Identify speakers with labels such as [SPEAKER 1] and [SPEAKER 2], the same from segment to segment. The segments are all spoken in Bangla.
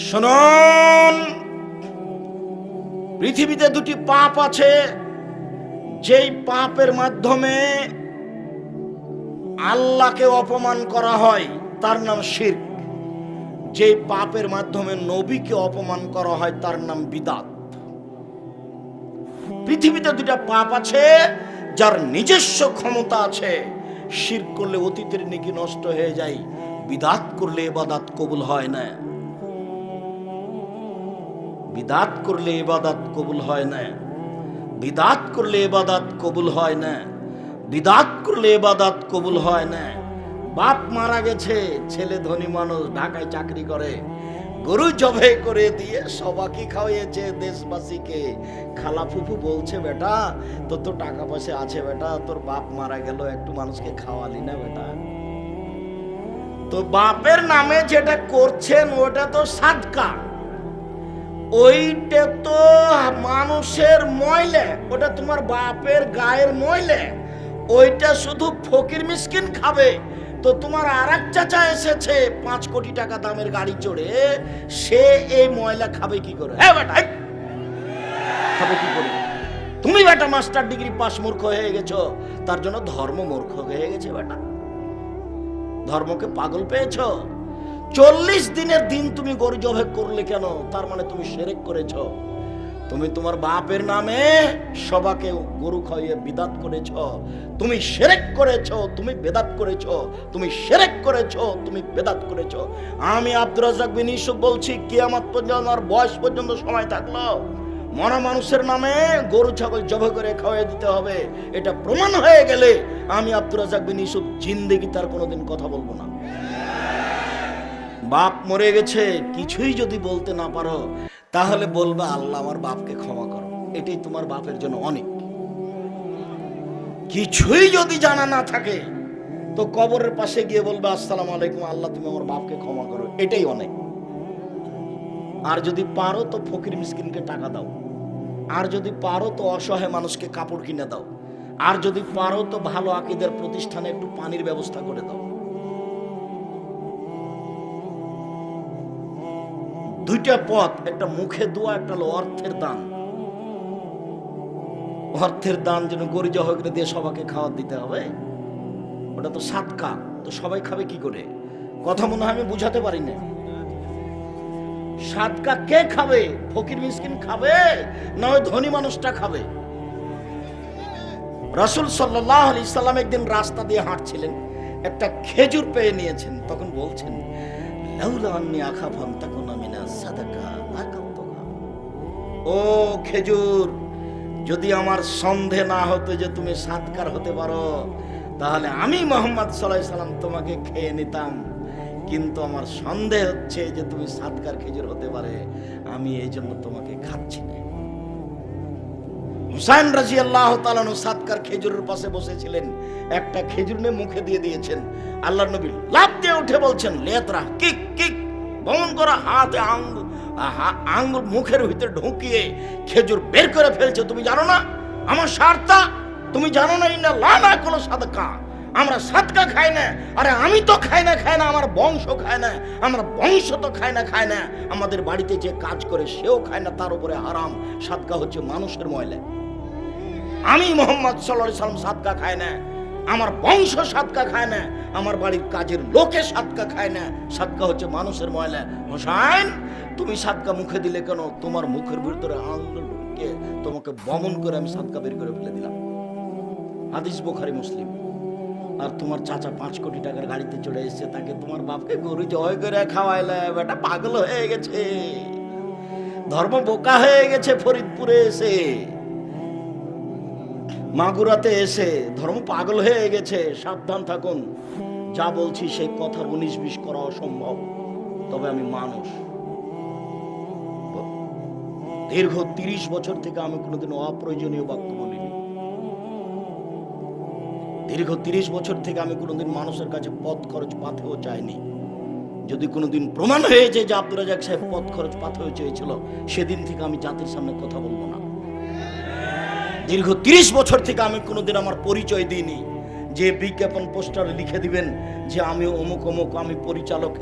[SPEAKER 1] শুনুন, পৃথিবীতে দুটি পাপ আছে, যেই পাপের মাধ্যমে আল্লাহকে অপমান করা হয় তার নাম শিরক। যেই পাপের মাধ্যমে নবীকে অপমান করা হয় তার নাম বিদআত। পৃথিবীতে দুটা পাপ আছে যার নিজস্ব ক্ষমতা আছে। শিরক করলে অতীতের নেকি নষ্ট হয়ে যায়, বিদআত করলে ইবাদত কবুল হয় না। বিদআত করলে ইবাদত কবুল হয় না। বিদআত করলে ইবাদত কবুল হয় না। বিদআত করলে ইবাদত কবুল হয় না। বাপ মারা গেছে, ছেলে ধনী মানুষ, ঢাকায় চাকরি করে, গরু জবাই করে দিয়ে সবাইকে খাওয়াইয়েছে দেশবাসীকে। খালা ফুফু বলছে, বেটা তোর তো টাকা পয়সা আছে, বেটা তোর বাপ মারা গেল, একটু মানুষকে খাওয়ালি না বেটা। তো বাপের নামে যেটা করছেন ওটা তো সাদকা, ওইটা তো মানুষের ময়লা, ওটা তোমার বাপের গায়ের ময়লা, ওইটা শুধু ফকির মিসকিন খাবে। তো তোমার আর এক চাচা এসেছে 5 কোটি টাকা দামের গাড়ি চড়ে, সে এই ময়লা খাবে কি করে? হ্যাঁ বেটা, খাবে কি করে? তুমি বেটা মাস্টার ডিগ্রি পাস মূর্খ হয়ে গেছো, তার জন্য ধর্ম মূর্খ হয়ে গেছে বেটা। ধর্মকে পাগল পেয়েছো। 40 দিনের দিন তুমি গরু জবাই করলে কেন? তার মানে তুমি শিরক করেছো। তুমি তোমার বাপের নামে সবাইকে গরু খাইয়ে বিদআত করেছো। তুমি শিরক করেছো, তুমি বেদাত করেছো। তুমি শিরক করেছো, তুমি বেদাত করেছো। আমি আব্দুর রাজ্জাক বিন ইউসুফ বলছি, কিয়ামত পর্যন্ত আর বয়স পর্যন্ত সময় থাকলো মরা মানুষের নামে গরু ছাগল জবাই করে খাওয়াই দিতে হবে। এটা প্রমাণ হয়ে গেলে আমি আব্দুর রাজ্জাক বিন ইউসুফ জিন্দেগি তার কোনোদিন কথা বলবো না। বাপ মরে গেছে, কিছুই যদি বলতে না পারো তাহলে বলবা, আল্লাহ আমার বাপকে ক্ষমা করো। এটাই তোমার বাপের জন্য অনেক। কিছুই যদি জানা না থাকে তো কবরের পাশে গিয়ে বলবে, আসসালামু আলাইকুম, আল্লাহ তুমি আমার বাপকে ক্ষমা করো, এটাই অনেক। আর যদি পারো তো ফকির মিসকিনকে টাকা দাও। আর যদি পারো তো অসহায় মানুষকে কাপড় কিনে দাও। আর যদি পারো তো ভালো আকীদার প্রতিষ্ঠানে একটু পানির ব্যবস্থা করে দাও। দুইটা পথ, একটা মুখে দোয়া, একটা হলো অর্থের দান। অর্থের দান যেন গরু জবাই করে দিয়ে সবাইকে খাওয়া দিতে হবে, ওটা তো সাদকা। তো সবাই খাবে কি করে? কথা মনে হয় আমি বুঝাতে পারি না। সাদকা কে খাবে? ফকির মিসকিন খাবে না ওই ধনী মানুষটা খাবে? রাসূল সাল্লাল্লাহু আলাইহি সাল্লাম একদিন রাস্তা দিয়ে হাঁটছিলেন, একটা খেজুর পেয়ে নিয়েছেন। তখন বলছেন, লাউলা আন্নী আখাফু আন তাকুনা মিনাস সাদাকা লাকাতুহা। ও খেজুর, যদি আমার সন্দেহ না হতো যে তুমি সাদকার হতে পারো, তাহলে আমি মুহাম্মদ সাল্লাল্লাহু আলাইহি সাল্লাম তোমাকে খেয়ে নিতাম। কিন্তু আমার সন্দেহ হচ্ছে যে তুমি সাদকার খেজুর হতে পারে, আমি এই জন্য তোমাকে খাচ্ছি না। হুসাইন রাদিয়াল্লাহু তাআলা আনহু সাদকার খেজুরের পাশে বসেছিলেন, একটা খেজুর নিয়ে মুখে দিয়ে দিয়েছেন। আল্লাহর নবী লাফ দিয়ে উঠে বলছেন, লেতরা কিক কিক, বমন করা হাতে আঙ্গুল মুখের ভিতরে ঢুকিয়ে খেজুর বের করে ফেলছে। তুমি জানো না আমার সারতা? তুমি জানো না ইন্না লানা কোনো সাদকা, আমরা সাদকা খাই না। আরে আমি তো খাই না, আমার বংশ খায় না, আমার বংশ তো খায় না। আমাদের বাড়িতে যে কাজ করে সেও খায় না, তার উপরে হারাম। সাদকা হচ্ছে মানুষের ময়লা। আমি মুহাম্মদ সাল্লাল্লাহু আলাইহি সাল্লাম সাদকা খায় না, আমার বংশ সাদকা খায় না, আমার বাড়ির কাজের লোকে সাদকা খায় না। সাদকা হচ্ছে মানুষের ময়লা। হোসাইন, তুমি সাদকা মুখে দিলে কেন? তোমার মুখের ভিতরে আঙ্গুল ঢুকিয়ে তোমাকে বমন করে আমি সাদকা বের করে ফেলে দিলাম। হাদিস বুখারী মুসলিম। আর তোমার চাচা 5 কোটি টাকার গাড়িতে চড়ে এসেছে, তাকে তোমার বাপকে গরু জবাই করে খাওয়াইলে, বেটা পাগল হয়ে গেছে, ধর্ম বোকা হয়ে গেছে। ফরিদপুরে এসে, মাগুরাতে এসে ধর্ম পাগল হয়ে গেছে। সাবধান থাকুন, যা বলছি সেই কথার 19-20 করা অসম্ভব। তবে আমি মানুষ, দীর্ঘ 30 বছর থেকে আমি কোনোদিন অপ্রয়োজনীয় বাক্য বলিনি। দীর্ঘ 30 বছর থেকে আমি কোনোদিন মানুষের কাছে পথ খরচ পাথেও চাইনি। যদি কোনোদিন প্রমাণ হয়েছে যে আব্দুর রাজ্জাক সাহেব পথ খরচ পাথেও চেয়েছিল, সেদিন থেকে আমি জাতির সামনে কথা বলবো না। দীর্ঘ 30 বছর থেকে আমি কোনোদিন আমার পরিচয় দিইনি যে বিজ্ঞাপন পোস্টারে লিখে দিবেন যে আমি অমুক অমুক, আমি পরিচালক,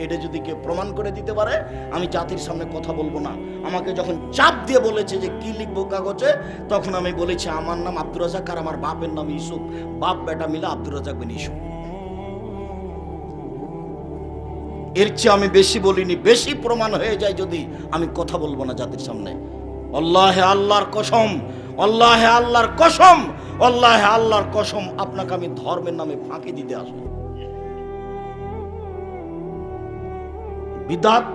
[SPEAKER 1] এটা যদি কেউ প্রমাণ করে দিতে পারে আমি জাতির সামনে কথা বলবো না। আমাকে যখন চাপ দিয়ে বলেছে যে কি লিখবো কাগজে, তখন আমি বলেছি আমার নাম আব্দুর রাজ্জাক আর আমার বাপের নাম ইউসুফ, বাপ বেটা মিলে আব্দুর রাজ্জাক বিন ইউসুফ। এর চেয়ে আমি বেশি বলিনি। বেশি প্রমাণ হয়ে যায় যদি আমি কথা বলবো না জাতির সামনে। আল্লাহে আল্লাহর কসম, আল্লাহে আল্লাহর কসম, আল্লাহে আল্লাহর কসম, আপনাকে আমি ধর্মের নামে ফাঁকি দিতে আসি। বিদআত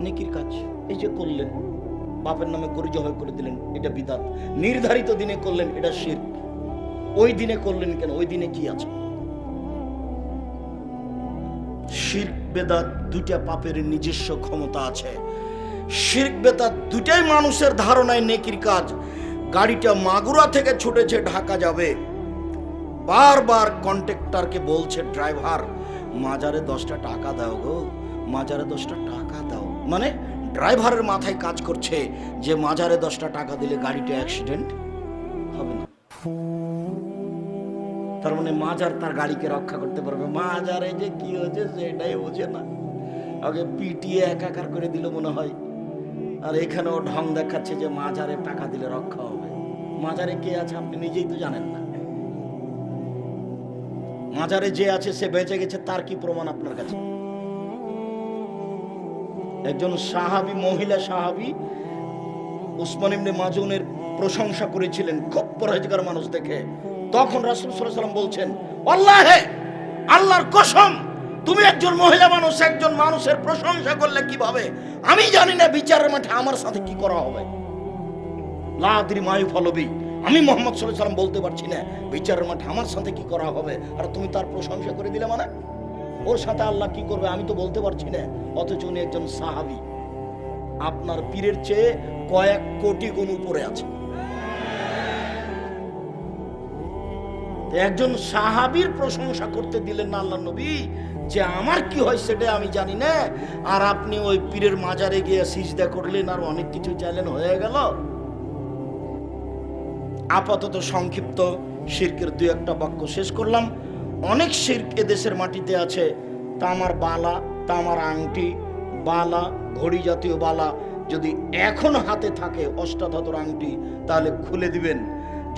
[SPEAKER 1] নেকির কাজ, এই যে করলেন, বাপের নামে গরু জবাই করে দিলেন, এটা বিদআত। নির্ধারিত দিনে করলেন, এটা শিরক। ওই দিনে করলেন কেন? ওই দিনে কি আছে? শিরক বেদাত দুইটা পাপের নিজস্ব ক্ষমতা আছে। শিরক বেদাত দুটাই মানুষের ধারণায় নেকির কাজ। গাড়িটা মাগুরা থেকে ছুটেছে ঢাকা যাবে, বারবার কন্ট্রাক্টরকে বলছে ড্রাইভার মাজারে 10টা টাকা দাও গো, মাজারে 10টা টাকা দাও। মানে ড্রাইভারের মাথায় কাজ করছে যে মাজারে 10টা টাকা দিলে গাড়িটা অ্যাক্সিডেন্ট হবে না। তার মানে মাজার তার গাড়িকে রক্ষা করতে পারবে। মাজারে যে কি হয়েছে সেটাই বোঝে না, আগে পিটিয়ে একাকার করে দিল মনে হয়। আর এখানেও ঢং দেখাচ্ছে যে মাজারে টাকা দিলে রক্ষা হবে। মাজারে কে আছে আপনি নিজেই তো জানেন না। মাজারে যে আছে সে বেঁচে গেছে, তার কি প্রমাণ আপনার কাছে? একজন সাহাবী, মহিলা সাহাবী উসমান ইবনে মাজুনের প্রশংসা করেছিলেন, খুব পরহেজগার মানুষ দেখে। তখন রাসূল সাল্লাল্লাহু আলাইহি ওয়াসাল্লাম বলছেন, আল্লাহে, আল্লাহর কসম, তুমি একজন মহিলা মানুষ একজন মানুষের প্রশংসা করলে কিভাবে? আমি জানি না বিচারের মাঠে আমার সাথে কি করা হবে। লা আদরি মা ইউফালু বি, আমি মুহাম্মদ সাল্লাল্লাহু আলাইহি ওয়াসাল্লাম বলতে পারছি না বিচারের মাঠে আমার সাথে কি করা হবে, আর তুমি তার প্রশংসা করে দিলে মানে ওর সাথে আল্লাহ কি করবে আমি তো বলতে পারছি না। অথচ উনি একজন সাহাবী, আপনার পীরের চেয়ে কয়েক কোটি গুণ উপরে আছে। একজন সাহাবীর প্রশংসা করতে দিলেন না আল্লাহর নবী, যে আমার কি হয় সেটা আমি জানি না, আর আপনি ওই পীরের মাজারে গিয়ে সিজদা করলেন আর অনেক কিছু চাইলেন, হয়ে গেল। আপাতত সংক্ষিপ্ত শিরকের 2-1টা বাক্য শেষ করলাম। অনেক শিরক এদেশের মাটিতে আছে। তামার বালা, তামার আংটি, বালা, ঘড়ি জাতীয় বালা যদি এখন হাতে থাকে, অষ্টাধাতুর আংটি, তাহলে খুলে দিবেন।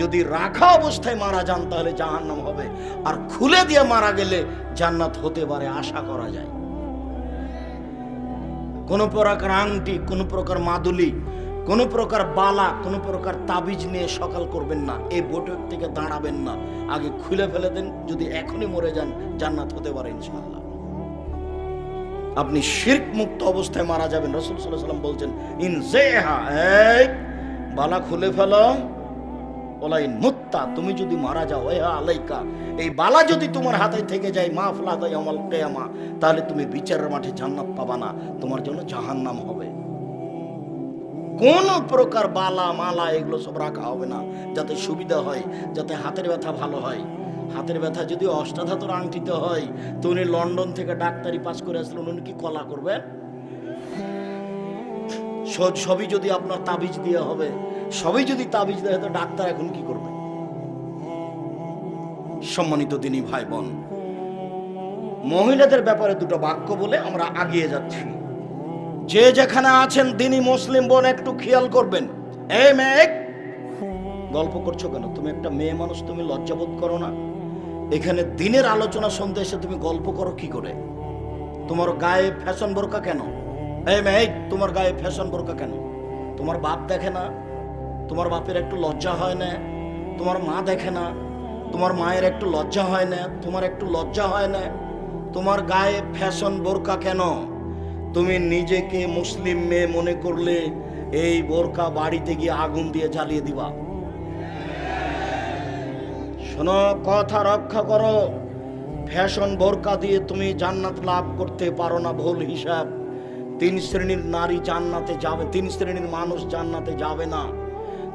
[SPEAKER 1] যদি রাখা অবস্থায় মারা যান তাহলে জাহান্নাম হবে, আর খুলে দিয়ে মারা গেলে জান্নাত হতে পারে, আশা করা যায়। কোন প্রকার আংটি, কোন প্রকার মাদুলি, কোন প্রকার বালা, কোন প্রকার তাবিজ নিয়ে সকাল করবেন না, এই বৈঠক থেকে দাঁড়াবেন না, আগে খুলে ফেলে দেন। যদি এখনই মরে যান জান্নাত হতে পারে ইনশাআল্লাহ। আপনি শিরক মুক্ত অবস্থায় মারা যাবেন। রাসূল সাল্লাল্লাহু আলাইহি ওয়াসাল্লাম বলছেন, ইনজাহা, এই বালা খুলে ফেলো, ওলাইন মুত্তা, তুমি যদি মারা যাও, এ আলাইকা, এই বালা যদি তোমার হাতে থেকে যায়, মাফলাদা ইয়াউমাল কিয়ামা, তাহলে তুমি বিচারের মাঠে জান্নাত পাবা না, তোমার জন্য জাহান্নাম হবে। কোন প্রকার বালা মালা এগুলো সব রাখা হবে না, যাতে সুবিধা হয়, যাতে হাতের ব্যথা ভালো হয়। হাতের ব্যথা যদি অষ্টাধাতুর আংটিতে হয়, তো উনি লন্ডন থেকে ডাক্তারি পাস করে আসলেন, উনি কি কলা করবেন? সবই যদি আপনার তাবিজ দিয়ে হবে, সবই যদি তাবিজ দেয়, তো ডাক্তার এখন কি করবে? সম্মানিত দিনী ভাই বোন, মহিলাদের ব্যাপারে 2টা বাক্য বলে আমরা আগিয়ে যাচ্ছি। যে যেখানে আছেন দিনী মুসলিম বোন, একটু খেয়াল করবেন। এই মেয়ে, গল্প করছো কেন? তুমি একটা মেয়ে মানুষ, তুমি লজ্জাবোধ করো না? এখানে দিনের আলোচনা শুনতে এসে তুমি গল্প করো কি করে? তোমার গায়ে ফ্যাশন বোরকা কেন? এই মেয়ে, তোমার গায়ে ফ্যাশন বোরকা কেন? তোমার বাপ দেখে না? তোমার বাপের একটু লজ্জা হয় না? তোমার মা দেখে না? তোমার মায়ের একটু লজ্জা হয় না? তোমার একটু লজ্জা হয় না? তোমার গায়ে ফ্যাশন বোরকা কেন? তুমি নিজেকে মুসলিম মেয়ে মনে করলে এই বোরকা বাড়িতে গিয়ে আগুন দিয়ে জ্বালিয়ে দিবা। শোনো, কথা রক্ষা করো। ফ্যাশন বোরকা দিয়ে তুমি জান্নাত লাভ করতে পারো না, ভুল হিসাব। 3 শ্রেণীর নারী জান্নাতে যাবে, 3 শ্রেণীর মানুষ জান্নাতে যাবে না।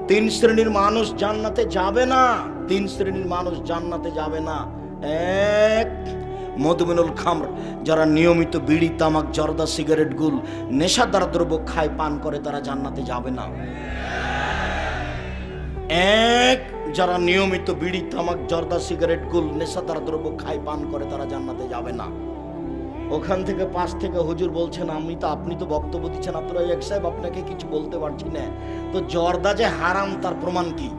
[SPEAKER 1] 3 শ্রেণীর মানুষ জান্নাতে যাবে না, 3 শ্রেণীর মানুষ জান্নাতে যাবে না। 1, মদমিনুল খামর, যারা নিয়মিত বিড়ি, তামাক, জর্দা, সিগারেট, গুল, নেশাদার দ্রব্য খায়, পান করে, তারা জান্নাতে যাবে না। 1, যারা নিয়মিত বিড়ি, তামাক, জর্দা, সিগারেট, গুল, নেশাদার দ্রব্য খায়, পান করে, তারা জান্নাতে যাবে না। ওখান থেকে পাশ থেকে হুজুর বলছেন, আপনি তো বক্তব্য দিচ্ছেন, আপনারা এক সাহেব, আপনাকে কিছু বলতে পারছি না, তো জর্দা যে হারাম তার প্রমাণ কি?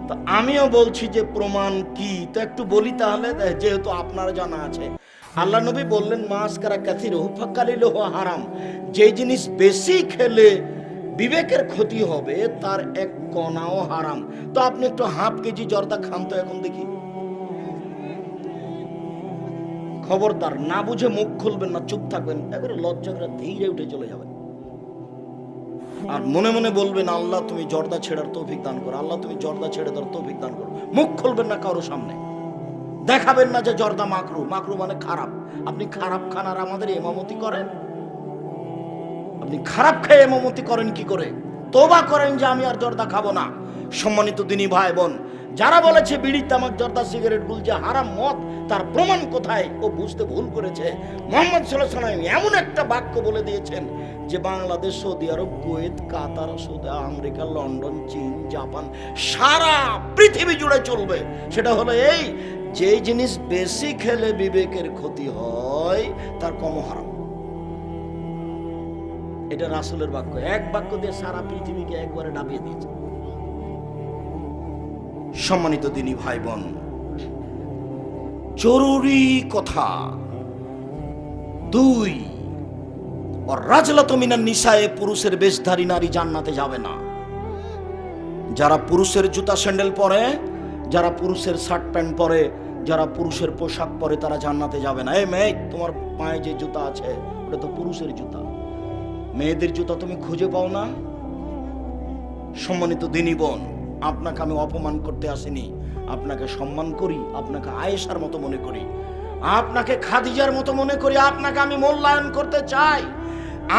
[SPEAKER 1] তো আমিও বলছি যে প্রমাণ কি, তো একটু বলি তাহলে, যেহেতু আপনার জানা আছে। আল্লাহ নবী বললেন, মাসকারা কাসিরুহু ফাকালিলুহু হারাম, যে জিনিস বেশি খেলে বিবেকের ক্ষতি হবে তার এক কণাও হারাম। তো আপনি একটু হাফ কেজি জর্দা খান তো এখন দেখি। খবরদার, না বুঝে মুখ খুলবেন না, চুপ থাকবেন, এবারে লজ্জা করে ধীরে উঠে চলে যাবেন। আর মনে মনে বলবেন, আল্লাহ তুমি জর্দা ছেড়ার তৌফিক দান করো, আল্লাহ তুমি জর্দা ছেড়ে দেওয়ার তৌফিক দান করো। মুখ খুলবেন না কারো সামনে, দেখাবেন না যে জর্দা মাকরু, মাকরু মানে খারাপ। আপনি খারাপ খান আর আমাদের ইমামতি করেন? আপনি খারাপ খেয়ে ইমামতি করেন কি করে? তওবা করেন যে আমি আর জর্দা খাবো না। সম্মানিত দিনী ভাই বোন, যারা বলেছে বিড়ি, তামাক, জর্দা, সিগারেট, গুল যে হারাম মদ, তার প্রমাণ কোথায়? ও বুঝতে ভুল করেছে। মুহাম্মদ সাল্লাল্লাহু আলাইহি ওয়াসাল্লাম এমন একটা বাক্য বলে দিয়েছেন যে বাংলাদেশ, সৌদি আরব, কুয়েত, কাতার, আমেরিকা, লন্ডন, চীন, জাপান, সারা পৃথিবী জুড়ে চলবে। সেটা হলো এই, যে জিনিস বেশি খেলে বিবেকের ক্ষতি হয় তার কম হারাম। এটা রাসূলের বাক্য, এক বাক্য দিয়ে সারা পৃথিবীকে একবারে ডাবিয়ে দিয়েছে। সম্মানিত দিনী ভাই বোন, জরুরি কথা 2, রাজলাতু মিনান নিসায়ে, পুরুষের বেশধারী নারী জান্নাতে যাবে না। যারা পুরুষের জুতা স্যান্ডেল পরে, যারা পুরুষের শার্ট প্যান্ট পরে, যারা পুরুষের পোশাক পরে, তারা জান্নাতে যাবে না। এই মেয়ে, তোমার পায়ে যে জুতা আছে ওটা তো পুরুষের জুতা, মেয়েদের জুতা তুমি খুঁজে পাও না? সম্মানিত দিনী বোন, আপনাকে আমি অপমান করতে আসিনি, আপনাকে সম্মান করি, আপনাকে আয়েশার মতো মনে করি, আপনাকে খাদিজার মতো মনে করি, আপনাকে আমি মূল্যায়ন করতে চাই।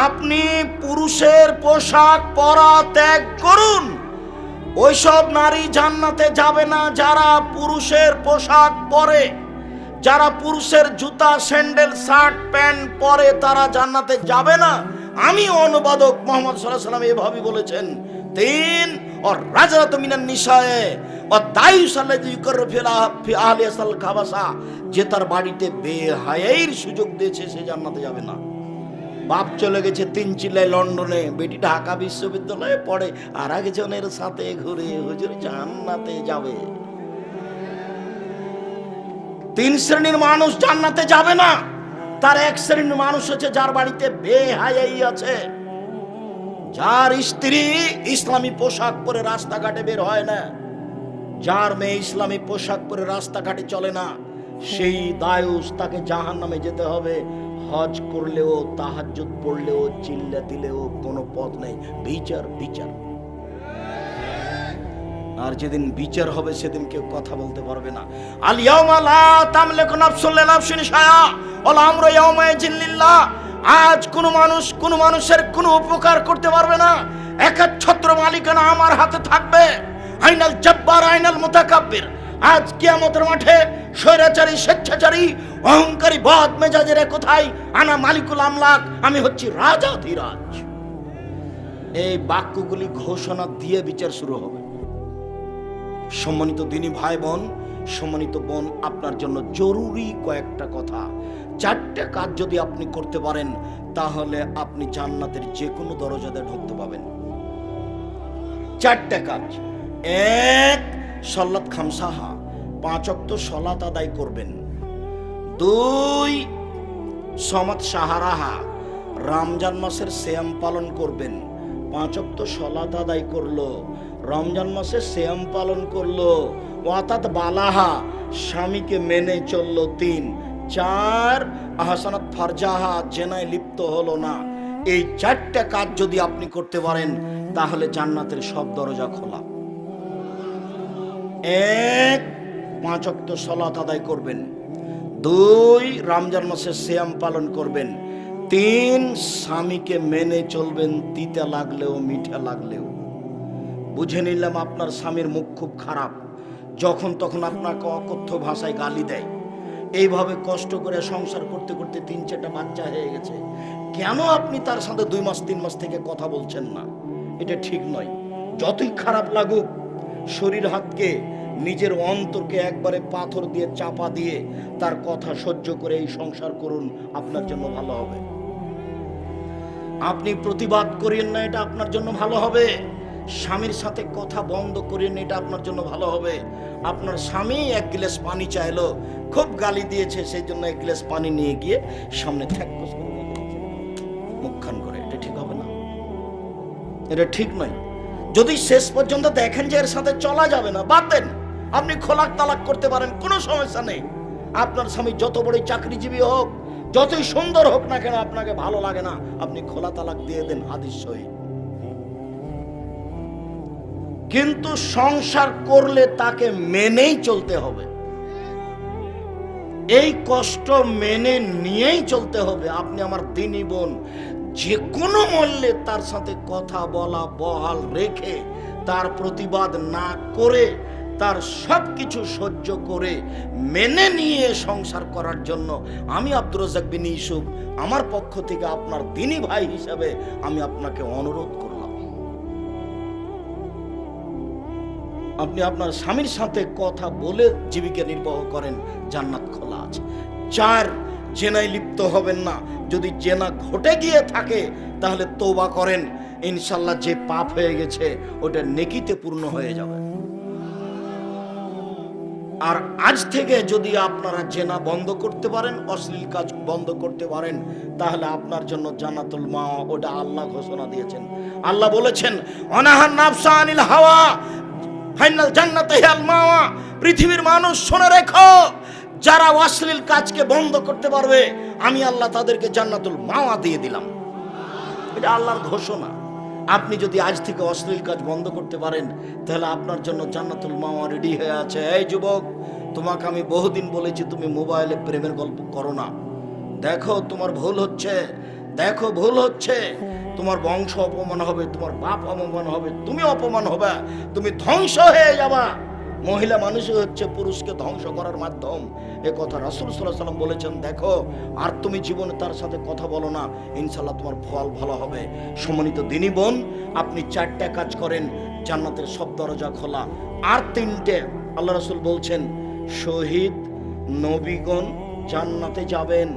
[SPEAKER 1] আপনি পুরুষের পোশাক পরা ত্যাগ করুন। ওইসব নারী জান্নাতে যাবে না যারা পুরুষের পোশাক পরে, যারা পুরুষের জুতা, স্যান্ডেল, শার্ট, প্যান্ট পরে, তারা জান্নাতে যাবে না। আমি অনুবাদক মুহাম্মদ সাল্লাল্লাহু আলাইহি ওয়াসাল্লাম এভাবে বলেছেন। 3, রাজলাতু মিনান নিসায়ে দায়ুস আল্লাযী ইউকাররু ফি আহলিসাল খাবাসা, যে তার বাড়িতে বেহায়াইর সুযোগ দিয়েছে সে জান্নাতে যাবে না। বাপ চলে গেছে 3 চিল্লায় লন্ডনে, বেটি ঢাকা বিশ্ববিদ্যালয়ে পড়ে, আর একজনের সাথে ঘুরে হুজুর জান্নাতে যাবে। 3 শ্রেণীর মানুষ জান্নাতে যাবে না। তার এক শ্রেণীর মানুষ হচ্ছে যার বাড়িতে বেহায়াই আছে, যার স্ত্রী ইসলামী পোশাক পরে রাস্তাঘাটে বের হয় না, যার মেয়ে ইসলামী পোশাক পরে রাস্তাঘাটে চলে না, সেই দায়ুস, তাকে জাহান্নামে যেতে হবে। হজ করলেও, তাহাজ্জুদ পড়লেও, চিল্লা দিলেও কোনো পথ নেই। বিচার, বিচার। আর যেদিন বিচার হবে সেদিন কেউ কথা বলতে পারবে না। আল ইয়াউমা লা তামলিকু নাফসুন লিনাফসিন শাইআ ওয়াল আমরু ইয়াউমাইযিন লিল্লাহ। আজ কোনো মানুষের কোনো উপকার করতে পারবে না, একচ্ছত্র মালিকানা আমার হাতে থাকবে। আইনাল জব্বার, আইনাল মুতাকাব্বির। আজ কিয়ামতের মাঠে স্বৈরাচারী, স্বেচ্ছাচারী, অহংকারী, বদ মেজাজের কোথায়? আনা মালিকুল আমলাক, আমি হচ্ছি রাজাধিরাজ। এই বাক্যগুলি ঘোষণা দিয়ে বিচার শুরু হবে। সম্মানিত দিনী ভাই বোন, সম্মানিত বোন, আপনার জন্য জরুরি কয়েকটা কথা। 4টে কাজ যদি আপনি করতে পারেন তাহলে আপনি জান্নাতের যে কোনো দরজাতে ঢুকতে পাবেন। 4টে কাজ। 1, সালাত খামসাহা, 5 ওয়াক্ত সালাত আদায় করবেন। 2, সমাত সাহারাহা, রমজান মাসের সিয়াম পালন করবেন। 5 ওয়াক্ত সালাত আদায় করলো, রমজান মাসে সিয়াম পালন করলো। ওয়াতাত বালাহা, স্বামীকে মেনে চললো। 3, 4, আহসানাত ফারজাহা, জেনায় লিপ্ত হলো না। এই 4টে কাজ যদি আপনি করতে পারেন তাহলে জান্নাতের সব দরজা খোলা। 1, 5 ওয়াক্ত সালাত আদায় করবেন। 2, রমজান মাসে সিয়াম পালন করবেন। 3, স্বামীকে মেনে চলবেন, তিতা লাগলেও মিঠা লাগলেও। বুঝে নিলাম আপনার স্বামীর মুখ খুব খারাপ, যখন তখন আপনাকে অকথ্য ভাষায় গালি দেয়। এইভাবে কষ্ট করে সংসার করতে করতে 3-4টা বাচ্চা হয়ে গেছে, কেন আপনি তার সাথে 2 মাস 3 মাস থেকে কথা বলছেন না? এটা ঠিক নয়। যতই খারাপ লাগুক, শরীর হাতকে, নিজের অন্তরকে একবারে পাথর দিয়ে চাপা দিয়ে তার কথা সহ্য করে এই সংসার করুন, আপনার জন্য ভালো হবে। আপনি প্রতিবাদ করিয়েন না, এটা আপনার জন্য ভালো হবে। স্বামীর সাথে কথা বন্ধ করিয়েন, এটা আপনার জন্য ভালো হবে। আপনার স্বামী এক গ্লাস পানি চাইলো, খুব গালি দিয়েছে, সেই জন্য এক গ্লাস পানি নিয়ে গিয়ে সামনে থ্যাকস করে মুখখান করে, এটা ঠিক হবে না, এটা ঠিক নয়। যদি শেষ পর্যন্ত দেখেন যে এর সাথে চলা যাবে না, বাদ দেন। আপনি খোলাক তালাক করতে পারেন, কোনো সমস্যা নেই। আপনার স্বামী যত বড়ই চাকরিজীবী হোক, যতই সুন্দর হোক না কেন, আপনাকে ভালো লাগে না, আপনি খোলা তালাক দিয়ে দেন হাদিস সহিহ। কিন্তু সংসার করলে তাকে মেনেই চলতে হবে, এই কষ্ট মেনে নিয়েই চলতে হবে। আপনি আমার দিনী বোন, যে কোনো মূল্যে তার সাথে কথা বলা বহাল রেখে, তার প্রতিবাদ না করে, তার সব কিছু সহ্য করে মেনে নিয়ে সংসার করার জন্য আমি আব্দুর রাজ্জাক বিন ইউসুফ আমার পক্ষ থেকে আপনার দিনী ভাই হিসাবে আমি আপনাকে অনুরোধ করলাম। আপনি আপনার স্বামীর সাথে কথা বলে জীবিকা নির্বাহ করেন, জান্নাত খোলা আছে। 4, জেনায় লিপ্ত হবেন না। যদি জেনা ঘটে গিয়ে থাকে তাহলে তওবা করেন, ইনশাল্লাহ যে পাপ হয়ে গেছে ওটা নেকিতে পূর্ণ হয়ে যাবে। আর আজ থেকে যদি আপনারা জেনা বন্ধ করতে পারেন, অশ্লীল কাজ বন্ধ করতে পারেন, তাহলে আপনার জন্য জান্নাতুল মাওয়া, ওটা আল্লাহ ঘোষণা দিয়েছেন। আল্লাহ বলেছেন, অনাহান নাফসা আনিল হাওয়া ফাইনাল জান্নাতে হিয়াল মাওয়া। পৃথিবীর মানুষ শুনে রেখো, যারা অশ্লীল কাজকে বন্ধ করতে পারবে, আমি আল্লাহ তাদেরকে জান্নাতুল মাওয়া দিয়ে দিলাম। এটা আল্লাহর ঘোষণা। আপনি যদি আজ থেকে অশ্লীল কাজ বন্ধ করতে পারেন, তাহলে আপনার জন্য জান্নাতুল মাওয়া রেডি হয়ে আছে। এই যুবক, তোমাকে আমি বহুদিন বলেছি তুমি মোবাইলে প্রেমের গল্প করো না। দেখো তোমার ভুল হচ্ছে, দেখো ভুল হচ্ছে। তোমার বংশ অপমান হবে, তোমার বাপ অপমান হবে, তুমি অপমান হবে, তুমি ধ্বংস হয়ে যাবা। মহিলা মানুষই হচ্ছে পুরুষকে ধ্বংস করার মাধ্যম, এ কথা রাসূল সাল্লাল্লাহু আলাইহি ওয়াসাল্লাম বলেছেন। দেখো, আর তুমি জীবনে তার সাথে কথা বলো না, ইনশাআল্লাহ তোমার ফল ভালো হবে। সম্মানিত দিনী বোন, আপনি 4টা কাজ করেন, জান্নাতের সব দরজা খোলা। আর 3টে আল্লাহ রাসূল বলছেন, শহীদ নবীগণ জান্নাতে যাবেন,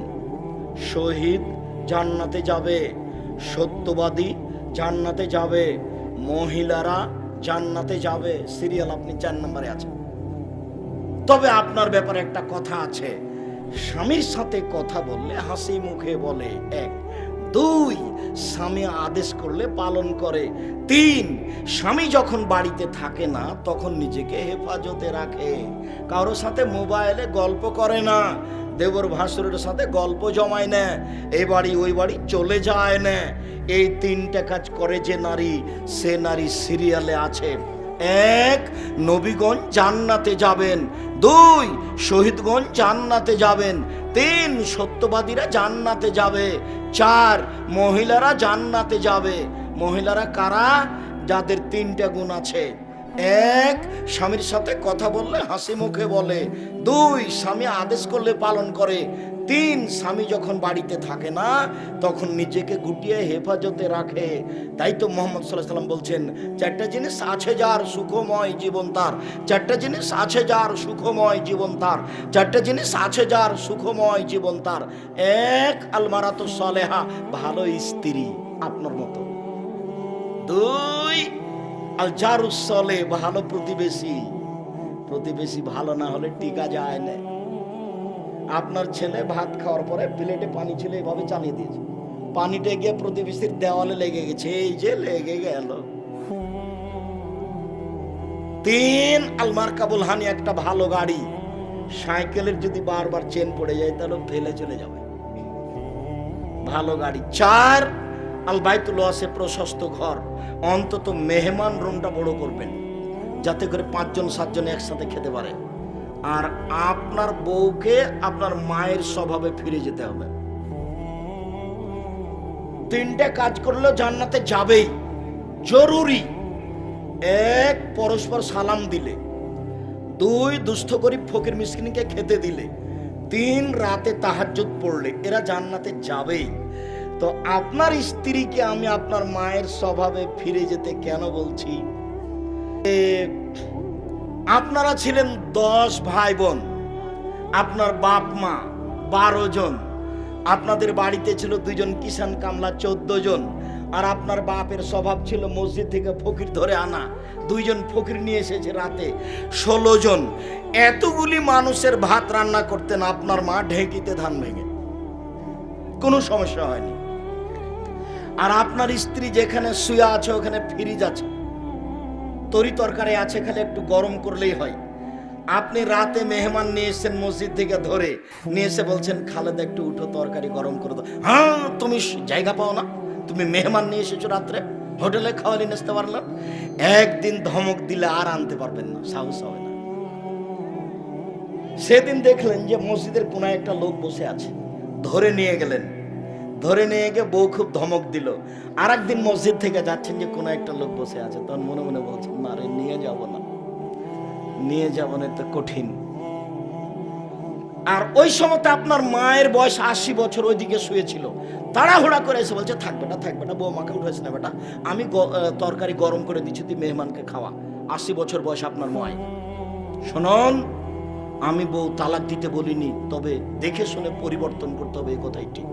[SPEAKER 1] শহীদ জান্নাতে যাবে, সত্যবাদী জান্নাতে যাবে, মহিলারা জান্নাতে যাবে। সিরিয়াল আপনি 4 নম্বরে আছেন। তবে আপনার ব্যাপারে একটা কথা আছে, স্বামীর সাথে কথা বললে হাসি মুখে বলে, 1। 2, স্বামী আদেশ করলে পালন করে। 3, স্বামী যখন বাড়িতে থাকে না তখন নিজেকে হেফাজতে রাখে, কারোর সাথে মোবাইলে গল্প করে না, দেবর ভাসুরের সাথে গল্প জমায় না, এই বাড়ি ওই বাড়ি চলে যায় না। এই 3টা কাজ করে যে নারী, সে নারী সিরিয়ালে আছে। 1, নবীগণ জান্নাতে যাবেন। 2, শহীদগণ জান্নাতে যাবেন। 3, সত্যবাদীরা জান্নাতে যাবে। 4, মহিলারা জান্নাতে যাবে। মহিলারা কারা? যাদের 3টা গুণ আছে। 1, স্বামীর সাথে কথা বললে হাসি মুখে বলে। 2, স্বামী আদেশ করলে পালন করে। 3, স্বামী যখন বাড়িতে থাকে না তখন নিজেকে গুটিয়ে হেফাজতে রাখে। তাই তো মুহাম্মদ সাল্লাল্লাহু আলাইহি ওয়াসাল্লাম বলছেন, 4টা জিনিস আছে যার সুখময় জীবন তার, 4টা জিনিস আছে যার সুখময় জীবন তার, 4টা জিনিস আছে যার সুখময় জীবন তার। 1, আল মারাতু সালেহা, ভালো স্ত্রী আপনার মতো। 2, আল জারুস সালে, ভালো প্রতিবেশী। প্রতিবেশী ভালো না হলে টিকা যায় না। আপনার ছেলে ভাত খাওয়ার পরে প্লেটে পানি ছিল, এভাবে চালিয়ে দিয়েছে, পানিটা গিয়ে প্রতিবেশীর দেওয়ালে লেগে গেছে, এই যে লেগে গেল। 3, আল মারকাবুল হানি, একটা ভালো গাড়ি। সাইকেলের যদি বারবার চেন পড়ে যায় তাহলে ফেলে চলে যাবে, ভালো গাড়ি। 4, আল বাইতুল ওয়াসে, প্রশস্ত ঘর। অন্তত মেহমান রুমটা বড় করবেন, যাতে করে 5 জন 7 জন একসাথে খেতে পারে। আর আপনার বউকে আপনার মায়ের স্বভাবে ফিরে যেতে হবে। 3টা কাজ করলেও জান্নাতে যাবেই, জরুরি। 1, পরস্পর সালাম দিলে। 2, দুস্থ গরিব ফকির মিসকিনকে খেতে দিলে। 3, রাতে তাহাজ্জুদ পড়লে। এরা জান্নাতে যাবেই। তো আপনার স্ত্রীকে আমি আপনার মায়ের স্বভাবে ফিরে যেতে কেন বলছি? আপনারা ছিলেন 10 ভাই বোন, আপনার বাপ মা 12 জন, আপনাদের বাড়িতে ছিল 2 জন কিষান কামলা 14 জন, আর আপনার বাপের স্বভাব ছিল মসজিদ থেকে ফকির ধরে আনা, 2 জন ফকির নিয়ে এসেছে রাতে, 16 জন। এতগুলি মানুষের ভাত রান্না করতেন আপনার মা ঢেঁকিতে ধান ভেঙে, কোনো সমস্যা হয়নি। আর আপনার স্ত্রী যেখানে শুয়ে আছে ওখানে ফ্রিজ আছে, তরি তরকারি আছে, খালি একটু গরম করলেই হয়। আপনি রাতে মেহমান নিয়ে এসেছেন মসজিদ থেকে ধরে নিয়ে এসে বলছেন খালেদা একটু উঠো তরকারি গরম করে দাও। হ্যাঁ, তুমি জায়গা পাও না, তুমি মেহমান নিয়ে এসেছো রাত্রে, হোটেলে খাওয়ালি নিতে পারলাম। একদিন ধমক দিলে আর আনতে পারবেন না, সাহস হবে না। সেদিন দেখলেন যে মসজিদের কোনায় একটা লোক বসে আছে, ধরে নিয়ে গেলেন, ধরে নিয়ে গিয়ে বউ খুব ধমক দিল। আর একদিন মসজিদ থেকে যাচ্ছেন যে কোনো একটা লোক বসে আছে, তখন মনে মনে বলছেন না রে, নিয়ে যাব না, নিয়ে যাব না, তো কঠিন। আর ওই সময়তে আপনার মায়ের বয়স 80 বছর, ওইদিকে শুয়েছিল, তাড়াহুড়া করে এসে বলছে থাক বেটা, থাক বেটা, বউ মাকে উঠেছে না বেটা, আমি তরকারি গরম করে দিচ্ছি, তুই মেহমানকে খাওয়া। 80 বছর বয়স আপনার মায়। শুনুন, আমি বউ তালাক দিতে বলিনি, তবে দেখে শুনে পরিবর্তন করতে হবে, এই কথাই ঠিক।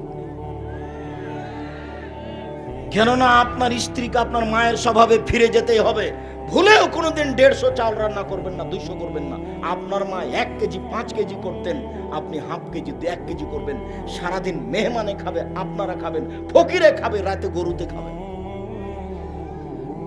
[SPEAKER 1] কেননা আপনার স্ত্রীকে আপনার মায়ের স্বভাবে ফিরে যেতেই হবে। ভুলেও কোনোদিন 150 চাল রান্না করবেন না, 200 করবেন না। আপনার মা 1 কেজি 5 কেজি করতেন, আপনি হাফ কেজি 1 কেজি করবেন। সারাদিন মেহমানে খাবে, আপনারা খাবেন, ফকিরে খাবে, রাতে গরুতে খাবেন।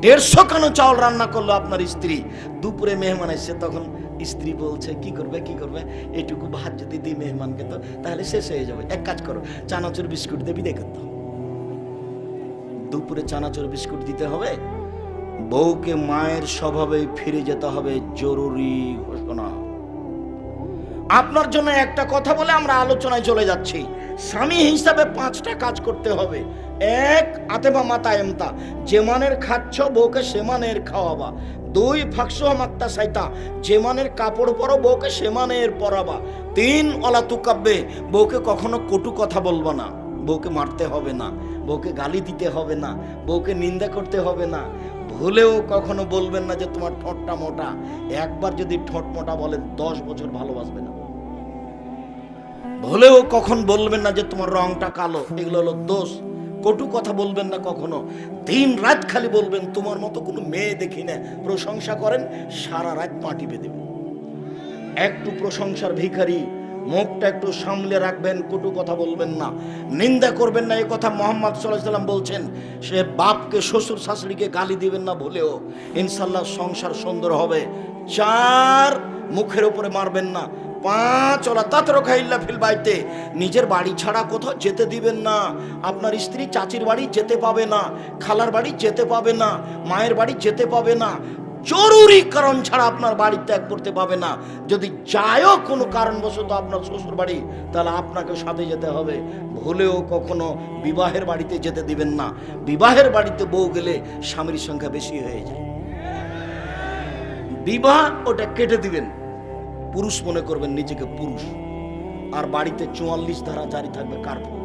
[SPEAKER 1] 150 কেন চাল রান্না করলো আপনার স্ত্রী? দুপুরে মেহমান এসছে, তখন স্ত্রী বলছে কি করবে, কি করবে, এইটুকু ভাত যদি দিই মেহমানকে তো তাহলে শেষ হয়ে যাবে। এক কাজ করো, চানাচুর বিস্কুট দিয়ে বিদায় করতে। দুপুরে চানাচুর বিস্কুট দিতে হবে। বউকে মায়ের স্বভাবে ফিরে যেতে হবে, জরুরি ঘোষণা। আপনার জন্য একটা কথা বলে আমরা আলোচনায় চলে যাচ্ছি। স্বামী হিসাবে 5টা কাজ করতে হবে। 1, আতেবা মাতা এমতা, যে মানের খাচ্ছ বউকে সে মানের খাওয়াবা। 2, ফাঁকসুহা মাত্তা সাইতা, যে মানের কাপড় পরো বউকে সে মানের পরাবা। 3, অলা তুকাব্বে, বউকে কখনো কটু কথা বলবা না, বউকে মারতে হবে না, বউকে গালি দিতে হবে না, বউকে নিন্দা করতে হবে না। ভুলেও কখনো বলবেন না যে তোমার ঠোঁটটা মোটা। একবার যদি ঠোঁট মোটা বলেন 10 বছর ভালোবাসবে না। ভুলেও কখন বলবেন না যে তোমার রংটা কালো, এগুলো হলো দোষ। কটু কথা বলবেন না কখনো। দিন রাত খালি বলবেন তোমার মতো কোনো মেয়ে দেখি না, প্রশংসা করেন, সারা রাত মাটি বেঁধে দেবেন। একটু প্রশংসার ভিখারি, মুখটা একটু সামলে রাখবেন, কটু কথা বলবেন না, নিন্দা করবেন না। এই কথা মুহাম্মদ সাল্লাল্লাহু আলাইহি ওয়াসাল্লাম বলছেন। সে বাপকে, শ্বশুর শাশুড়িকে গালি দিবেন না ভুলেও, ইনশাআল্লাহ সংসার সুন্দর হবে। 4, মুখের উপরে মারবেন না। 5, ওলা তাতরকা ইল্লা ফিল বাইতে, নিজের বাড়ি ছাড়া কোথাও যেতে দিবেন না। আপনার স্ত্রী চাচির বাড়ি যেতে পাবে না, খালার বাড়ি যেতে পাবে না, মায়ের বাড়ি যেতে পাবে না, জরুরি কারণ ছাড়া আপনার বাড়ি ত্যাগ করতে পাবে না। যদি যায়ও কোনো কারণবশত আপনার শ্বশুর বাড়ি, তাহলে আপনাকে সাথে যেতে হবে। ভুলেও কখনো বিবাহের বাড়িতে যেতে দিবেন না। বিবাহের বাড়িতে বউ গেলে স্বামীর সংখ্যা বেশি হয়ে যায়। বিবাহ ওটা কেটে দিবেন, পুরুষ মনে করবেন নিজেকে পুরুষ। আর বাড়িতে 44 ধারা জারি থাকবে, কারফিউ।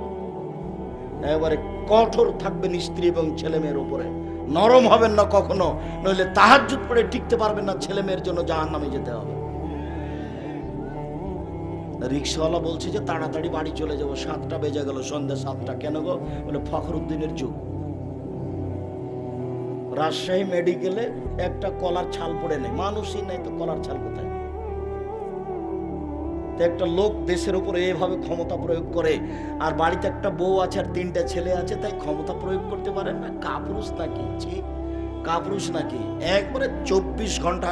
[SPEAKER 1] এবারে কঠোর থাকবেন স্ত্রী এবং ছেলে মেয়ের উপরে, নরম হবেন না কখনো, নইলে তাহাজ্জুদ পড়ে টিকতে পারবেন না, ছেলে মেয়ের জন্য জাহান্নামে যেতে হবে। রিক্সাওয়ালা বলছে যে তাড়াতাড়ি বাড়ি চলে যাবো, 7টা বেজে গেল, সন্ধ্যা 7টা। কেন গো? বলে ফখরুদ্দিনের যুগ। রাজশাহী মেডিকেলে একটা কলার ছাল পড়ে নেই, মানুষই নাই তো কলার ছাল কোথায়? একটা লোক দেশের উপরে এভাবে ক্ষমতা প্রয়োগ করে, আর বাড়িতে একটা বউ আছে আর 3টা ছেলে আছে, তাই ক্ষমতা প্রয়োগ করতে পারেন না? কাপুরুষ নাকি? কাপুরুষ নাকি? একবারে 24 ঘন্টা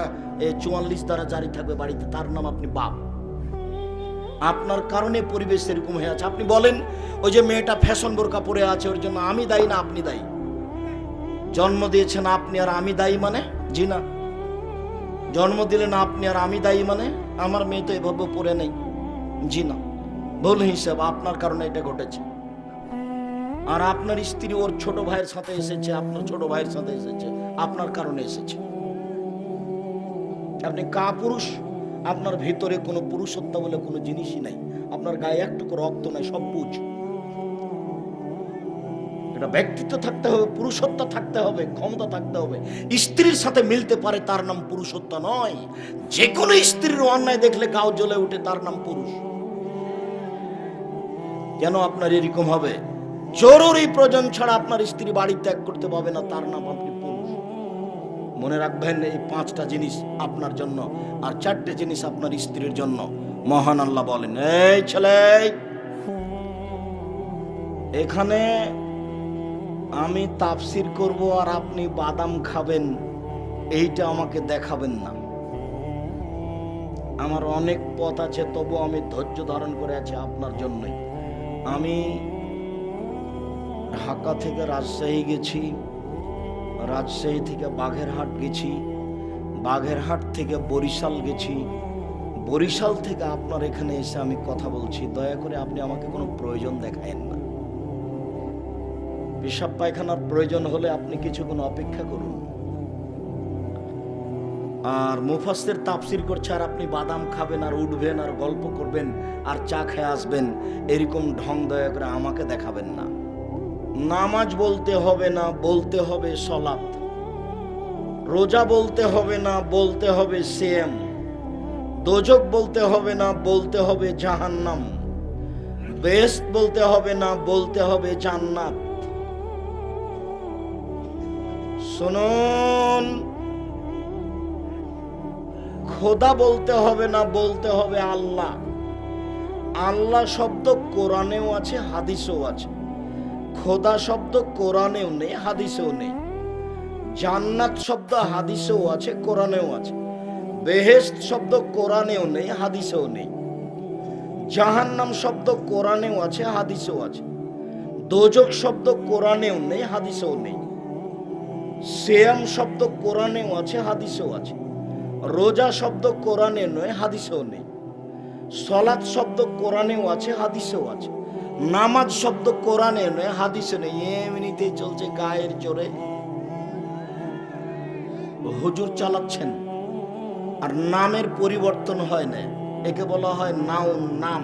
[SPEAKER 1] 44 ধারা জারি থাকবে বাড়িতে, তার নাম আপনি বাপ। আপনার কারণে পরিবেশ এরকম হয়ে আছে। আপনি বলেন ওই যে মেয়েটা ফ্যাশন বোরকা পরে আছে, ওর জন্য আমি দায়ী না আপনি দায়ী? জন্ম দিয়েছেন আপনি আর আমি দায়ী মানে? জি না। জন্ম দিলেন আপনি আর আমি দায়ী মানে? আমার মেয়ে তো এভাবে পড়ে নেই। জি না। ভুল হিসাব, আপনার কারণে এটা ঘটেছে। আর আপনার স্ত্রী ওর ছোট ভাইয়ের সাথে এসেছে, আপনার ছোট ভাইয়ের সাথে এসেছে, আপনার কারণে এসেছে। আপনি কাপুরুষ। আপনার ভিতরে কোনো পুরুষত্ব বলে কোনো জিনিসই নাই, আপনার গায়ে একটুকু রক্ত নাই, সব বুঝ। এটা ব্যক্তিত্ব থাকতে হবে, পুরুষত্ব থাকতে হবে, ক্ষমতা থাকতে হবে। স্ত্রীর সাথে মিলতে পারে তার নাম পুরুষত্ব নয়। যে কোনো স্ত্রীর অন্যায় দেখলে গাও জ্বলে উঠে তার নাম পুরুষ। কেন আপনার এরকম হবে? জরুরি প্রয়োজন ছাড়া আপনার স্ত্রী বাড়ি ত্যাগ করতে পারবে না, তার নাম আপনি পুরুষ। মনে রাখবেন, এই 5টা জিনিস আপনার জন্য, আর 4টে জিনিস আপনার স্ত্রীর জন্য। মহান আল্লাহ বলেন, এই ছেলে, এখানে আমি তাফসির করব আর আপনি বাদাম খাবেন, এইটা আমাকে দেখাবেন না। আমার অনেক পথ আছে, তবু আমি ধৈর্য ধারণ করে আছি আপনার জন্যই। আমি ঢাকা থেকে রাজশাহী গেছি, রাজশাহী থেকে বাগেরহাট গেছি, বাগেরহাট থেকে বরিশাল গেছি, বরিশাল থেকে আপনার এখানে এসে আমি কথা বলছি। দয়া করে আপনি আমাকে কোনো প্রয়োজন দেখায়েন না। পেশাব পায়খানার প্রয়োজন হলে আপনি কিছুক্ষণ অপেক্ষা করুন। আর মুফাসসির তাফসীর করছে আর আপনি বাদাম খাবেন আর উঠবেন আর গল্প করবেন আর চা খেয়ে আসবেন, এরকম ঢং দয়া করে আমাকে দেখাবেন না। নামাজ বলতে হবে না, বলতে হবে সলাত। রোজা বলতে হবে না, বলতে হবে সিয়াম। দোজক বলতে হবে না, বলতে হবে জাহান্নাম। বেহেশত বলতে হবে না, বলতে হবে জান্নাত। শুনুন, খোদা বলতে হবে না, বলতে হবে আল্লাহ। আল্লাহ শব্দ কোরআনেও আছে, হাদিসেও আছে। খোদা শব্দ কোরআনেও নেই, হাদিসেও নেই। জান্নাত শব্দ হাদিসেও আছে, কোরআনেও আছে। বেহেশত শব্দ কোরআনেও নেই, হাদিসেও নেই। জাহান্নাম শব্দ কোরআনেও আছে, হাদিসেও আছে। দোজক শব্দ কোরআনেও নেই, হাদিসেও নেই। সিয়াম শব্দ কোরআনেও আছে, হাদিসেও আছে। রোজা শব্দ কোরআনে নয়, হাদিসেও নেই। সলাত শব্দ কোরআনেও আছে, হাদিসেও আছে। নামাজ শব্দ কোরআনে নয়, হাদিসে নেই। এমনিতেই চলছে গায়ের জোরে হুজুর চালাচ্ছেন, আর নামের পরিবর্তন হয় না। একে বলা হয় নাউন, নাম।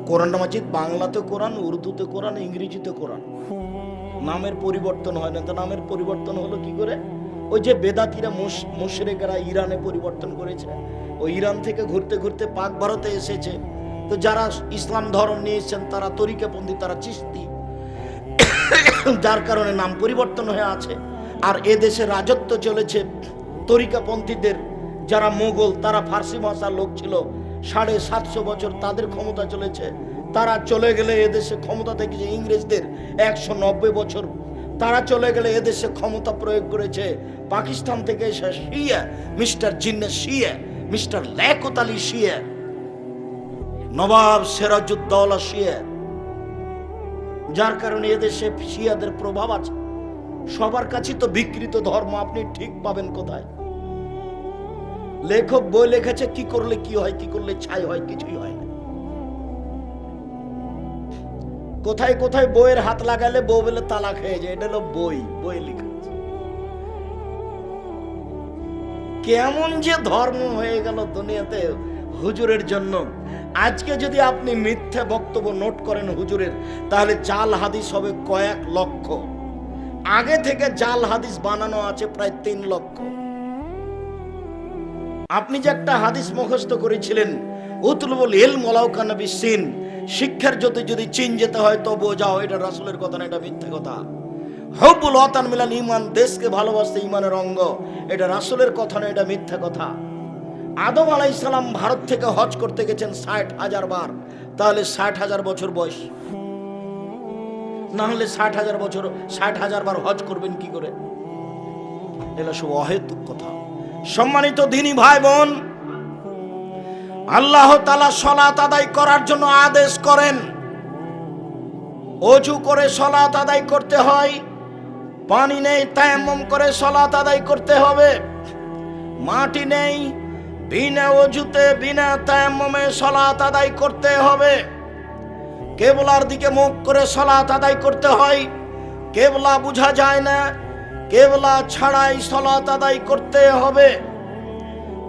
[SPEAKER 1] কোরআন মাজিদ বাংলাতে কোরআন, উর্দুতে কোরআন, ইংরেজিতে কোরআন। নামের পরিবর্তন হয় না। তো নামের পরিবর্তন হলো কি করে? ওই যে বেদাতিরা, মুশরিকরা ইরানে পরিবর্তন করেছে। ওই ইরান থেকে ঘুরতে ঘুরতে পাক ভারতে এসেছে। তো যারা ইসলাম ধর্ম নিয়েছেন তারা তরিকাপন্থী, তারা চিশতি, যার কারণে নাম পরিবর্তন হয়ে আছে। আর এদেশে রাজত্ব চলেছে তরিকাপন্থীদের। যারা মোগল, তারা ফার্সি ভাষার লোক ছিল, 750 বছর তাদের ক্ষমতা চলেছে। তারা চলে গেলে এদেশে ক্ষমতা থেকেছে ইংরেজদের 190 বছর। তারা চলে গেলে এদেশে ক্ষমতা প্রয়োগ করেছে পাকিস্তান থেকে এসে শিয়া, মিস্টার জিন্নে শিয়া, মিস্টার লিয়াকত আলী শিয়া, নবাব সিরাজউদ্দৌলা শিয়া। যার কারণে এদেশে শিয়াদের প্রভাব আছে। সবার কাছে তো বিকৃত ধর্ম, আপনি ঠিক পাবেন কোথায়? লেখক বই লিখেছে কি করলে কি হয়, কি করলে ছাই হয়, কিছুই হয় না। কোথায় কোথায় বইয়ের হাত লাগালে বউ বলে তালাক হয়ে যায়। এটা হলো বই, বই লেখা আছে। কেমন যে ধর্ম হয়ে গেল দুনিয়াতে হুজুরের জন্য। আজকে যদি আপনি মিথ্যা বক্তব্য নোট করেন হুজুরের, তাহলে জাল হাদিস হবে কয়েক লক্ষ। আগে থেকে জাল হাদিস বানানো আছে প্রায় 3 লক্ষ। আপনি যে একটা হাদিস মুখস্থ করেছিলেন, উতলুবুল ইলম ওয়ালাউ কানা বিসিন, শিক্ষার যদি চীন যেতে হয় তবুও যাও, এটা রাসূলের কথা না, এটা মিথ্যা কথা। হুব্বুল ওয়াতান মিনাল ঈমান, দেশকে ভালোবাসতে ঈমানের অঙ্গ, এটা রাসূলের কথা না, এটা মিথ্যা কথা। আদম আলাইহিস সালাম ভারত থেকে হজ করতে গেছেন 60,000 বার, তাহলে 60,000 বছর বয়স। না হলে 60,000 বার হজ করবেন কি করে? এগুলো সব অহেতুক কথা। সম্মানিত দ্বীনী ভাই বোন, আল্লাহ তাআলা সালাত আদায় করার জন্য আদেশ করেন। ওযু করে সালাত আদায় করতে হয়। পানি নেই, তায়াম্মুম করে সালাত আদায় করতে হবে। মাটি নেই, বিনা ওযুতে বিনা তায়াম্মুমে সালাত আদায় করতে হবে। কিবলার দিকে মুখ করে সালাত আদায় করতে হয়। কিবলা বোঝা যায় না, কিবলা ছাড়াই সালাত আদায় করতে হবে।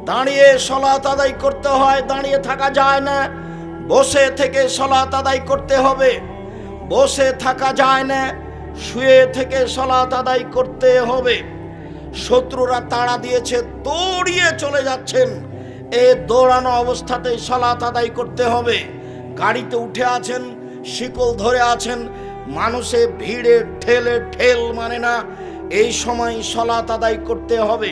[SPEAKER 1] দাঁড়িয়ে সালাত আদায় করতে হয়, দাঁড়িয়ে থাকা যায় না। বসে থেকে সালাত আদায় করতে হবে, বসে থাকা যায় না। শুয়ে থেকে সালাত আদায় করতে হবে। শত্রুরা তাড়া দিয়েছে, দৌড়িয়ে চলে যাচ্ছেন, এই দৌড়ানো অবস্থাতেই সালাত আদায় করতে হবে। গাড়িতে উঠে আছেন, শিকল ধরে আছেন, মানুষে ভিড়ে ঠেলে ঠেল মানে না, এই সময় সালাত আদায় করতে হবে।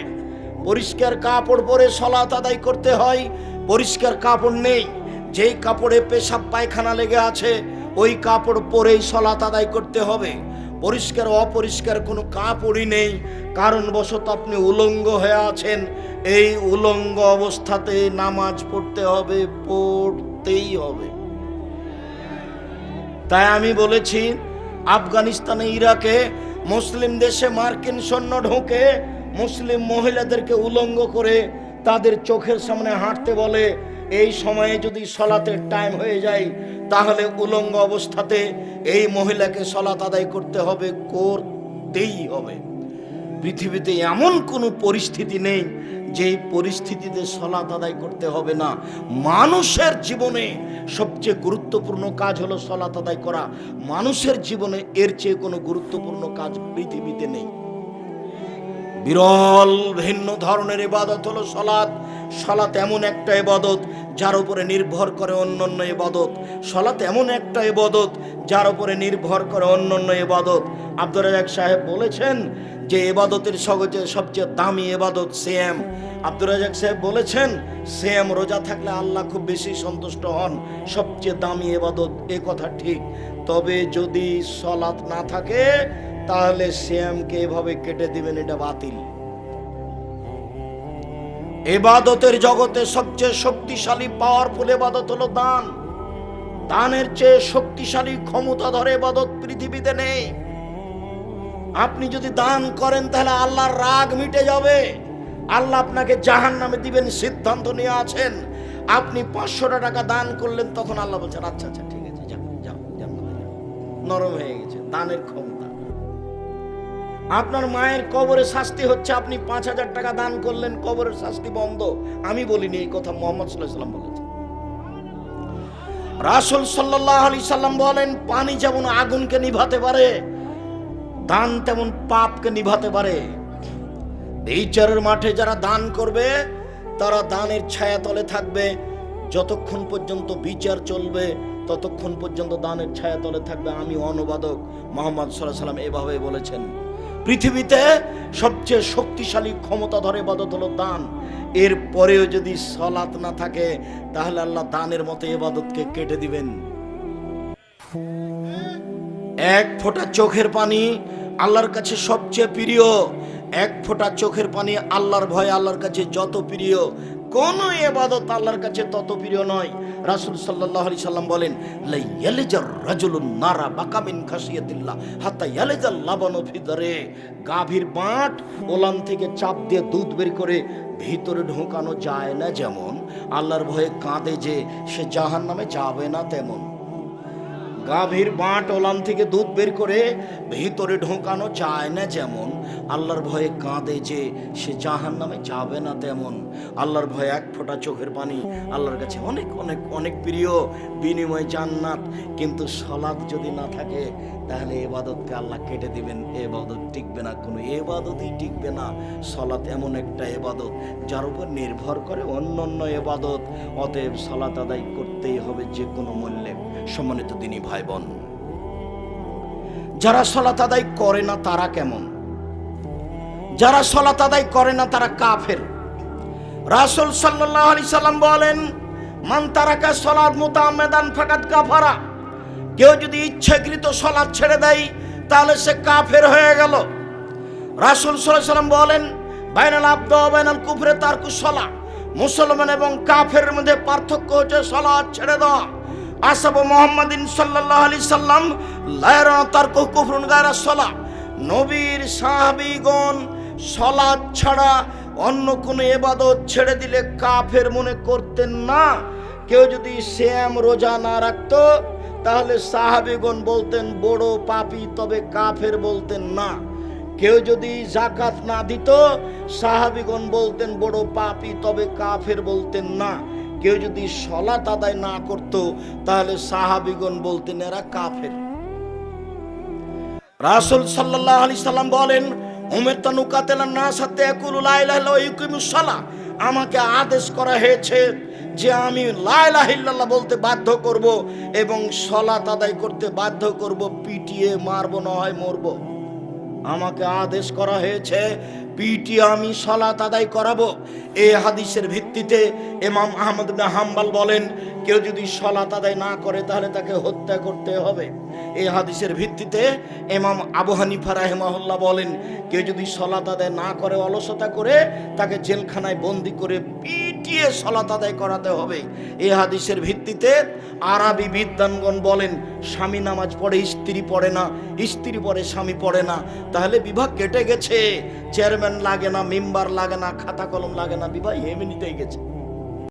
[SPEAKER 1] পরিষ্কার কাপড় পরে সালাত আদায় করতে হয়। পরিষ্কার কাপড় নেই, যেই কাপড়ে পেশাব পায়খানা লেগে আছে ওই কাপড় পরেই সালাত আদায় করতে হবে। পরিষ্কার অপরিষ্কার কোনো কাপড়ই নেই, কারণবশত আপনি উলঙ্গ হয়ে আছেন, এই উলঙ্গ অবস্থাতে নামাজ পড়তে হবে, পড়তেই হবে। তাই আমি বলেছি, আফগানিস্তানে, ইরাকে, মুসলিম দেশে মার্কিন সৈন্য ঢোকে, মুসলিম মহিলাদেরকে উলঙ্গ করে তাদের চোখের সামনে হাঁটতে বলে। এই সময়ে যদি সলাতের টাইম হয়ে যায় তাহলে উলঙ্গ অবস্থাতে এই মহিলাকে সলাত আদায় করতে হবে, করতেই হবে। পৃথিবীতে এমন কোনো পরিস্থিতি নেই যেই পরিস্থিতিতে সলাত আদায় করতে হবে না। মানুষের জীবনে সবচেয়ে গুরুত্বপূর্ণ কাজ হলো সলাত আদায় করা। মানুষের জীবনে এর চেয়ে কোনো গুরুত্বপূর্ণ কাজ পৃথিবীতে নেই। বিরল ভিন্ন ধরনের ইবাদত হলো সালাত। সালাত এমন একটা ইবাদত যার উপরে নির্ভর করে অন্যান্য ইবাদত। সালাত এমন একটা ইবাদত যার উপরে নির্ভর করে অন্যান্য ইবাদত। আব্দুর রাজ্জাক সাহেব বলেছেন যে ইবাদতের সবচেয়ে দামি ইবাদত সিয়াম। আব্দুর রাজ্জাক সাহেব বলেছেন সিয়াম রোজা থাকলে আল্লাহ খুব বেশি সন্তুষ্ট হন, সবচেয়ে দামি ইবাদত। এ কথা ঠিক, তবে যদি সালাত না থাকে তাহলে সিয়ামকে এভাবে কেটে দিবেন, এটা বাতিল। ইবাদতের জগতে সবচেয়ে শক্তিশালী পাওয়ারফুল ইবাদত হলো দান। দানের চেয়ে শক্তিশালী ক্ষমতাধর ইবাদত পৃথিবীতে নেই। আপনি যদি দান করেন তাহলে আল্লাহর রাগ মিটে যাবে, আল্লাহ আপনাকে জাহান্নামে দিবেন, সিদ্ধান্ত নিয়ে আছেন। আপনি 500 টাকা দান করলেন, তখন আল্লাহ বলছেন আচ্ছা আচ্ছা ঠিক আছে, যাও যাও, নরম হয়ে গেছে দানের ক্ষমতা। আপনার মায়ের কবরে শাস্তি হচ্ছে, আপনি 5000 টাকা দান করলেন, কবরের শাস্তি বন্ধ। আমি বলিনি, এই কথা মুহাম্মদ সাল্লাল্লাহু আলাইহি সাল্লাম বলেছেন। রাসূল সাল্লাল্লাহু আলাইহি সাল্লাম বলেন, পানি যেমন আগুনকে নিভাতে পারে, দান তেমন পাপকে নিভাতে পারে। বিচারের মাঠে যারা দান করবে তারা দানের ছায়াতলে থাকবে। যতক্ষণ পর্যন্ত বিচার চলবে ততক্ষণ পর্যন্ত দানের ছায়াতলে থাকবে। আমি অনুবাদক, মুহাম্মদ সাল্লাল্লাহু আলাইহি সাল্লাম এভাবে বলেছেন। পৃথিবীতে সবচেয়ে শক্তিশালী ক্ষমতাধর ইবাদত হলো দান। এর পরেও যদি সালাত না থাকে তাহলে আল্লাহ দানের মতো ইবাদতকে কেটে দিবেন। এক ফোঁটা চোখের পানি আল্লাহর কাছে সবচেয়ে প্রিয়। এক ফোঁটা চোখের পানি আল্লাহর ভয় আল্লাহর কাছে যত প্রিয়, কোন ইবাদত আল্লাহর কাছে তত প্রিয় নয়। রাসূল সাল্লাল্লাহু আলাইহি সাল্লাম বলেন, লা ইয়ালিজার রাজুলুন নারা বাকা মিন খাশিয়াতিল্লাহ হাত্তা ইয়ালিজাল লাবানু ফি দারে। গাভীর বাঁট ওলান থেকে চাপ দিয়ে দুধ বের করে ভিতরে ঢোকানো যায় না যেমন, আল্লাহর ভয়ে কাঁদে যে সে জাহান্নামে যাবে না তেমন। গাভীর বাঁট ওলান থেকে দুধ বের করে ভিতরে ঢোকানো যায় না যেমন, আল্লাহর ভয়ে কাঁদে যে সে জাহান্নামে যাবে না তেমন। আল্লাহর ভয়ে এক ফোঁটা চোখের পানি আল্লাহর কাছে অনেক অনেক অনেক প্রিয়, বিনিময় জান্নাত। কিন্তু সালাত যদি না থাকে তাহলে ইবাদতকে আল্লাহ কেটে দিবেন, ইবাদত টিকবে না, কোনো ইবাদতই টিকবে না। সালাত এমন একটা ইবাদত যার উপর নির্ভর করে অন্যান্য ইবাদত। অতএব সালাত আদায় করতেই হবে যে কোনো মূল্যে। সম্মানিত দিনী ভাই বোন, যারা সালাত আদায় করে না তারা কেমন? যারা সালাত আদায় করে না তারা কাফের। রাসূল সাল্লাল্লাহু আলাইহি সাল্লাম বলেন, মান তারাকা সালাত মুতাআম্মিদান ফাকাদ কাফারা। কেউ যদি ইচ্ছাকৃত সালাত ছেড়ে দেয় তাহলে সে কাফের হয়ে গেল। রাসূল সাল্লাল্লাহু আলাইহি সাল্লাম বলেন, বাইনাল আবদু ওয়া বাইনাল কুফরি তারকুস সালাহ। মুসলমান এবং কাফেরের মধ্যে পার্থক্য হচ্ছে সালাত ছেড়ে দেওয়া। আসহাবে মুহাম্মাদিন সাল্লাল্লাহু আলাইহি সাল্লাম লা ইয়ারাউনা তারকু কুফরুন গায়রা সালাহ। নবীর সাহাবীগণ সালাত ছাড়া অন্য কোনো ইবাদত ছেড়ে দিলে কাফের মনে করতেন না। কেউ যদি সিয়াম রোজা না রাখতো তাহলে সাহাবীগণ বলতেন বড় পাপী, তবে কাফের বলতেন না। কেউ যদি যাকাত না দিত সাহাবীগণ বলতেন বড় পাপী, তবে কাফের বলতেন না। কেউ যদি সালাত আদায় না করত তাহলে সাহাবীগণ বলতেন এরা কাফের। রাসূল সাল্লাল্লাহু আলাইহি সাল্লাম বলেন, উমিরতু নুকাতিলান নাস হাত্তা ইয়াকুলু লা ইলাহা ইল্লাল্লাহ ওয়া ইউকিমুস সালাহ। আমাকে আদেশ করা হয়েছে যে আমি লা ইলাহা ইল্লাল্লাহ বলতে বাধ্য করব এবং সালাত আদায় করতে বাধ্য করব, পিটিয়ে মারবো না হয় মরবো। আমাকে আদেশ করা হয়েছে পিটিয়ে আমি সালাত আদায় করাবো। এই হাদিসের ভিত্তিতে ইমাম আহমদ ইবনে হাম্বল বলেন, কেউ যদি সালাত আদায় না করে তাহলে তাকে হত্যা করতে হবে। এই হাদিসের ভিত্তিতে ইমাম আবু হানিফা রাহিমাহুল্লাহ বলেন, কেউ যদি সালাত আদায় না করে, অলসতা করে, তাকে জেলখানায় বন্দি করে পিটিয়ে সালাত আদায় করাতে হবে। এই হাদিসের ভিত্তিতে আরবি বিদ্বানগণ বলেন, স্বামী নামাজ পড়ে স্ত্রী পড়ে না, স্ত্রী পড়ে স্বামী পড়ে না, তাহলে বিবাহ কেটে গেছে। চেয়ারম্যান লাগে না, মেম্বার লাগে না, খাতা কলম লাগে না, বিবাহ এমনিতেই গেছে।